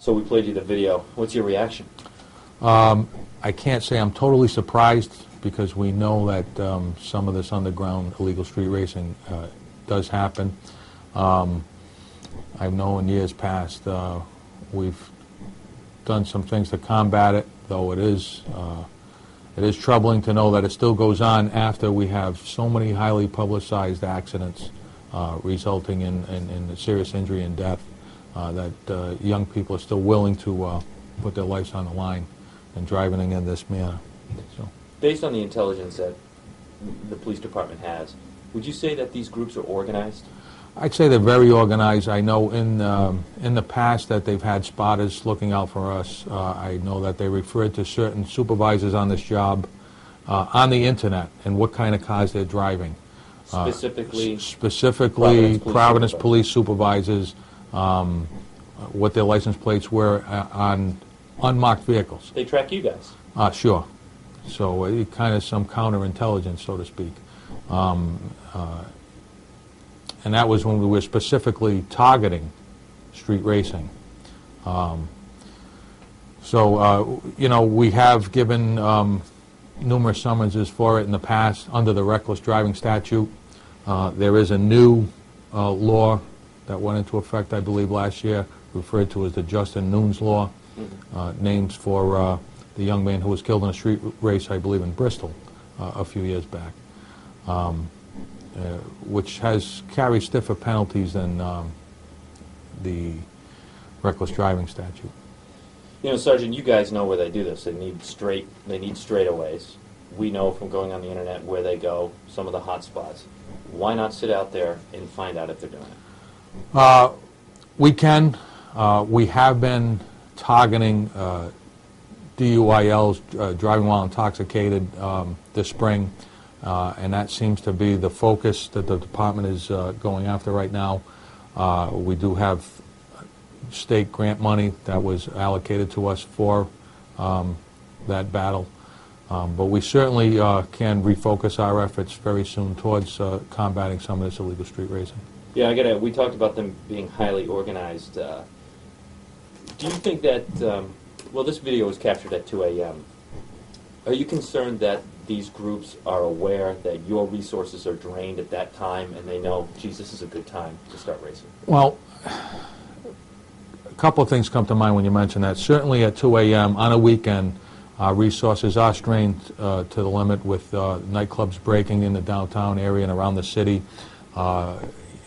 So we played you the video. What's your reaction? I can't say I'm totally surprised because we know that some of this underground illegal street racing does happen. I know in years past we've done some things to combat it, though it is troubling to know that it still goes on after we have so many highly publicized accidents resulting in serious injury and death, that young people are still willing to put their lives on the line and driving in this manner. So, based on the intelligence that the police department has, would you say that these groups are organized? I'd say they're very organized. I know in the past that they've had spotters looking out for us. I know that they referred to certain supervisors on this job on the internet and what kind of cars they're driving. Specifically Providence police supervisors, what their license plates were on unmarked vehicles. They track you guys? Sure. So it kind of some counterintelligence, so to speak. And that was when we were specifically targeting street racing. You know, we have given numerous summonses for it in the past under the reckless driving statute. There is a new law that went into effect, I believe, last year, referred to as the Nunes law, names for the young man who was killed in a street race, I believe, in Bristol a few years back, which carries stiffer penalties than the reckless driving statute. You know, Sergeant, you guys know where they do this. They need straightaways. We know from going on the internet where they go, some of the hot spots. Why not sit out there and find out if they're doing it? We can. We have been targeting DUILs, driving while intoxicated, this spring, and that seems to be the focus that the department is going after right now. We do have state grant money that was allocated to us for that battle, but we certainly can refocus our efforts very soon towards combating some of this illegal street racing. Yeah, we talked about them being highly organized. Do you think that, well, this video was captured at 2 a.m. Are you concerned that these groups are aware that your resources are drained at that time and they know, geez, this is a good time to start racing? Well, a couple of things come to mind when you mention that. Certainly at 2 a.m. on a weekend, our resources are strained to the limit with nightclubs breaking in the downtown area and around the city.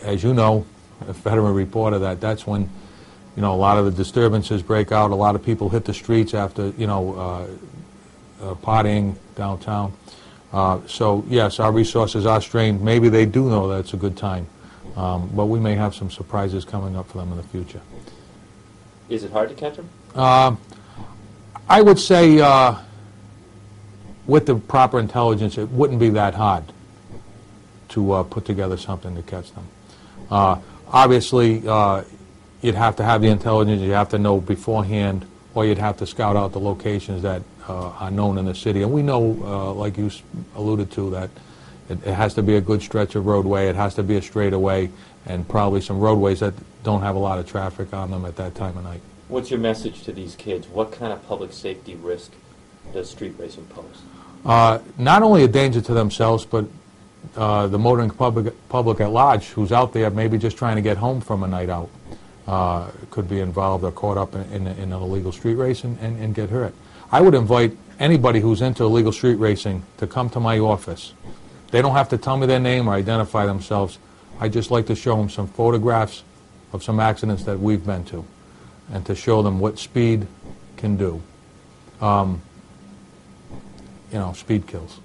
As you know, a veteran reporter, that's when, you know, a lot of the disturbances break out. A lot of people hit the streets after, you know, partying downtown. So yes, our resources are strained. Maybe they do know that it's a good time, but we may have some surprises coming up for them in the future. Is it hard to catch them? I would say with the proper intelligence, it wouldn't be that hard to put together something to catch them. Obviously, you'd have to have the intelligence, you'd have to know beforehand, or you'd have to scout out the locations that are known in the city. And we know, like you alluded to, that it has to be a good stretch of roadway, it has to be a straightaway, and probably some roadways that don't have a lot of traffic on them at that time of night. What's your message to these kids? What kind of public safety risk does street racing pose? Not only a danger to themselves, but the motoring public at large who's out there maybe just trying to get home from a night out could be involved or caught up in an illegal street race and get hurt. I would invite anybody who's into illegal street racing to come to my office. They don't have to tell me their name or identify themselves. I just like to show them some photographs of some accidents that we've been to and to show them what speed can do. You know, speed kills.